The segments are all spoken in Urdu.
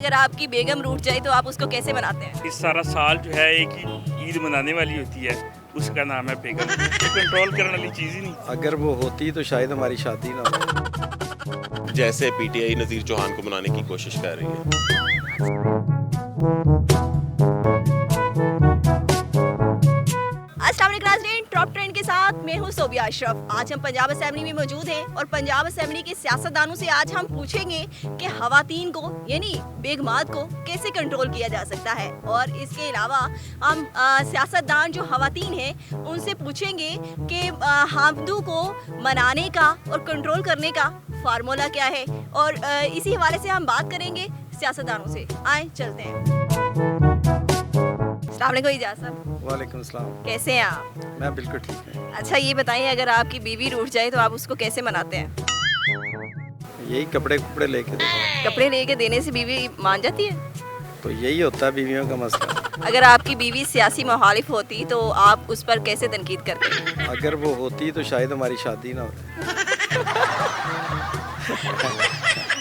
اگر آپ کی بیگم روٹھ جائے تو آپ اس کو کیسے مناتے ہیں؟ اس سارا سال جو ہے ایک ہی عید منانے والی ہوتی ہے، اس کا نام ہے بیگم۔ کنٹرول کرنے والی چیز ہی نہیں۔ اگر وہ ہوتی تو شاید ہماری شادی نہ ہو۔ جیسے P T I Nazir Chauhan کو منانے کی کوشش کر رہی ہے۔ السلام علیکم ناظرین، ٹاپ ٹرینڈ کے ساتھ میں ہوں صوبیہ اشرف۔ آج ہم پنجاب اسمبلی میں موجود ہیں اور پنجاب اسمبلی کے سیاستدانوں سے آج ہم پوچھیں گے کہ خواتین کو یعنی بیگمات کو کیسے کنٹرول کیا جا سکتا ہے، اور اس کے علاوہ ہم سیاستدان جو خواتین ہیں ان سے پوچھیں گے کہ حامدو کو منانے کا اور کنٹرول کرنے کا فارمولا کیا ہے، اور اسی حوالے سے ہم بات کریں گے سیاستدانوں سے۔ آئیں چلتے ہیں۔ السلام علیکم اجاز صاحب۔ وعلیکم السلام۔ کیسے ہیں آپ؟ میں بالکل ٹھیک ہوں۔ اچھا یہ بتائیں، اگر آپ کی بیوی روٹھ جائے تو آپ اس کو کیسے مناتے ہیں؟ یہی کپڑے لے کے دو۔ کپڑے لے کے دینے سے بیوی مان جاتی ہے؟ تو یہی ہوتا ہے بیویوں کا مسئلہ۔ اگر آپ کی بیوی سیاسی مخالف ہوتی تو آپ اس پر کیسے تنقید کرتے؟ اگر وہ ہوتی تو شاید ہماری شادی نہ ہوتی۔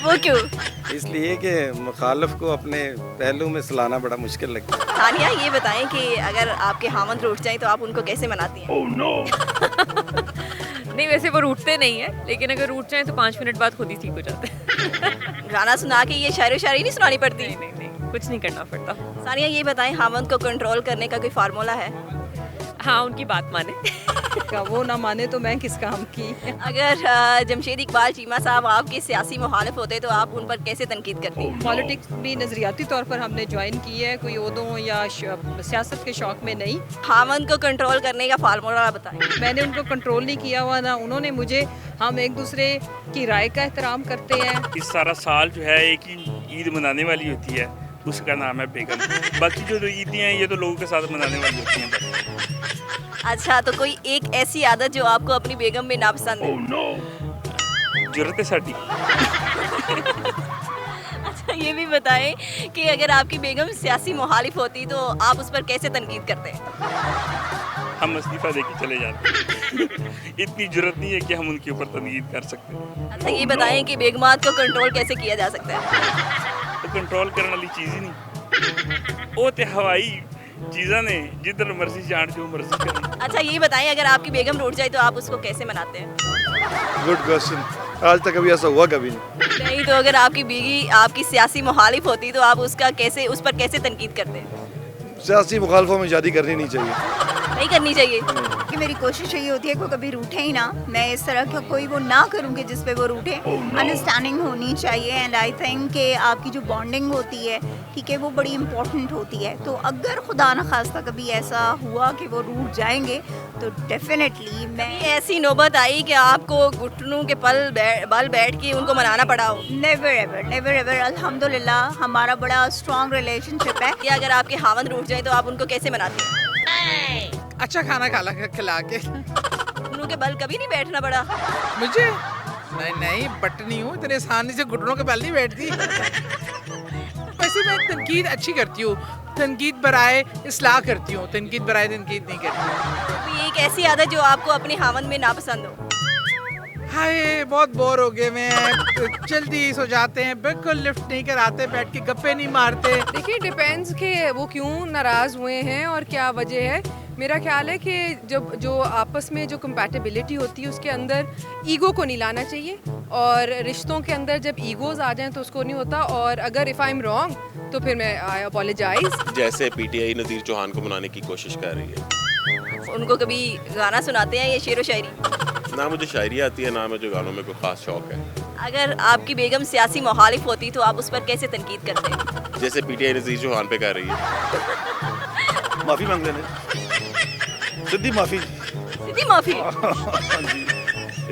وہ کیوں؟ اس لیے کہ مخالف کو اپنے پہلو میں سلانا بڑا مشکل لگتا ہے۔ ثانیہ یہ بتائیں کہ اگر آپ کے خاوند روٹھ جائیں تو آپ ان کو کیسے مناتی ہیں؟ نہیں ویسے وہ روٹتے نہیں ہیں، لیکن اگر روٹ جائیں تو 5 منٹ بعد خود ہی ٹھیک ہو جاتے ہیں۔ گانا سنا کے یہ شاعر و شاعری نہیں سنانی پڑتی؟ نہیں کچھ نہیں کرنا پڑتا۔ ثانیہ یہ بتائیں، خاوند کو کنٹرول کرنے کا کوئی فارمولا ہے؟ ہاں ان کی بات مانے۔ وہ نہ مانے تو میں کس کام کی۔ اگر جمشید اقبال چیمہ صاحب آپ کے سیاسی مخالف ہوتے تو آپ ان پر کیسے تنقید کرتی؟ پالیٹکس بھی نظریاتی طور پر ہم نے جوائن کی ہے، کوئی عہدوں یا سیاست کے شوق میں نہیں۔ خاوند کو کنٹرول کرنے کا فارمولا بتائیں۔ میں نے ان کو کنٹرول نہیں کیا ہوا، نہ انہوں نے مجھے۔ ہم ایک دوسرے کی رائے کا احترام کرتے ہیں۔ اس سارا سال جو ہے ایک ہی عید منانے والی ہوتی ہے، اس کا نام ہے بیگم۔ باقی جو عیدیں ہیں یہ تو لوگوں کے ساتھ منانے والی ہوتی ہیں بس۔ اچھا تو کوئی ایک ایسی عادت جو آپ کو اپنی بیگم میں ناپسند ہے؟ ضرورت ہے ساڈی۔ اچھا یہ بھی بتائیں کہ اگر آپ کی بیگم سیاسی مخالف ہوتی تو آپ اس پر کیسے تنقید کرتے ہیں؟ ہم استعفیٰ دے کے چلے جاتے ہیں۔ اتنی ضرورت نہیں ہے کہ ہم ان کے اوپر تنقید کر سکتے ہیں۔ اچھا یہ بتائیں کہ بیگمات کو کنٹرول کیسے کیا جا سکتا ہے؟ تو کنٹرول کرنے والی چیز ہی نہیں۔ وہ تے ہوائی چیزاں نے، جدھر مرضی جان جو مرضی کریں۔ اچھا یہ بتائیں، اگر آپ کی بیگم روٹھ جائے تو آپ اس کو کیسے مناتے ہیں؟ Good question. آج تک کبھی ایسا ہوا کبھی نہیں۔ نہیں تو اگر آپ کی بیوی آپ کی سیاسی مخالف ہوتی تو آپ اس پر کیسے تنقید کرتے ہیں؟ سیاسی مخالفوں میں شادی کرنی نہیں چاہیے۔ نہیں کرنی چاہیے؟ کہ میری کوشش یہی ہوتی ہے کہ وہ کبھی روٹھے ہی نہ، میں اس طرح کا کوئی وہ نہ کروں کہ جس پہ وہ روٹھے۔ انڈرسٹینڈنگ ہونی چاہیے، اینڈ آئی تھنک کہ آپ کی جو بانڈنگ ہوتی ہے ٹھیک ہے وہ بڑی امپورٹنٹ ہوتی ہے۔ تو اگر خدا نخواستہ کبھی ایسا ہوا کہ وہ روٹھ جائیں گے تو ڈیفینیٹلی میں ایسی نوبت آئی کہ آپ کو گھٹنوں کے بل بیٹھ کے ان کو منانا پڑا ہو؟ نیور ایور الحمدللہ ہمارا بڑا اسٹرانگ ریلیشن شپ ہے۔ یا اگر آپ کے خاوند روٹھ جائے تو آپ ان کو کیسے مناتے ہیں؟ اچھا کھانا کھلا کے۔ گھٹنوں کے بل کبھی نہیں بیٹھنا پڑا؟ مجھے نہیں بٹنی ہوں، اتنے آسانی سے گھٹنوں کے بل نہیں بیٹھتی۔ ویسے میں تنقید اچھی کرتی ہوں، تنقید برائے اصلاح کرتی ہوں، تنقید برائے تنقید نہیں کرتی ہوں۔ تو یہ ایک ایسی عادت جو آپ کو اپنے خاوند میں ناپسند ہو؟ ہائے بہت بور ہو گئے میں، جلدی سو جاتے ہیں، بالکل لفٹ نہیں کراتے، بیٹھ کے گپے نہیں مارتے۔ دیکھیے ڈیپینڈز کہ وہ کیوں ناراض ہوئے ہیں اور کیا وجہ ہے۔ میرا خیال ہے کہ جو آپس میں جو کمپیٹیبلٹی ہوتی ہے اس کے اندر ایگو کو نہیں لانا چاہیے، اور رشتوں کے اندر جب ایگوز آ جائیں تو اس کو نہیں ہوتا۔ اور اگر اف آئی ایم رانگ تو پھر میں آئی اپولوجائز۔ جیسے P T I Nazir Chauhan کو منانے کی کوشش کر رہی ہے۔ ان کو کبھی گانا سناتے ہیں یا شعر و شاعری؟ نہ مجھے شاعری آتی ہے، نہ مجھے گانوں میں کوئی خاص شوق ہے۔ اگر آپ کی بیگم سیاسی مخالف ہوتی تو آپ اس پر کیسے تنقید کرتے ہیں؟ جیسے P T I Nazir Chauhan پہ کر رہی ہے۔ معافی مانگ لینے، سیدھی معافی۔ سیدھی معافی؟ جی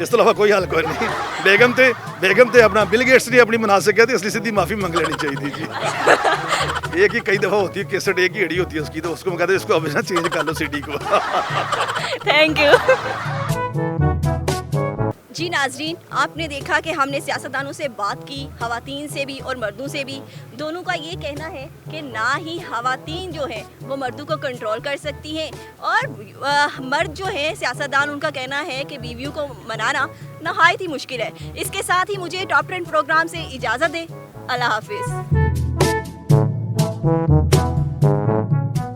اس طرح کوئی حل کوئی نہیں۔ بیگم تے اپنا بل گیٹس نہیں اپنی منا سکے تھے، اس لیے سیدھی معافی مانگ لینی چاہیے تھی جی۔ ایک ہی کئی دفعہ ہوتی ہے، کیسٹ ایک ہی ایڈی ہوتی ہے اس کی، تو اس کو کہتے ہیں اس کو ہمیشہ چینج کر لو سی ڈی کو۔ Thank you. جی ناظرین، آپ نے دیکھا کہ ہم نے سیاستدانوں سے بات کی، خواتین سے بھی اور مردوں سے بھی۔ دونوں کا یہ کہنا ہے کہ نہ ہی خواتین جو ہیں وہ مردوں کو کنٹرول کر سکتی ہیں، اور مرد جو ہیں سیاستدان ان کا کہنا ہے کہ بیویوں کو منانا نہایت ہی مشکل ہے۔ اس کے ساتھ ہی مجھے ٹاپ 10 پروگرام سے اجازت دیں۔ اللہ حافظ۔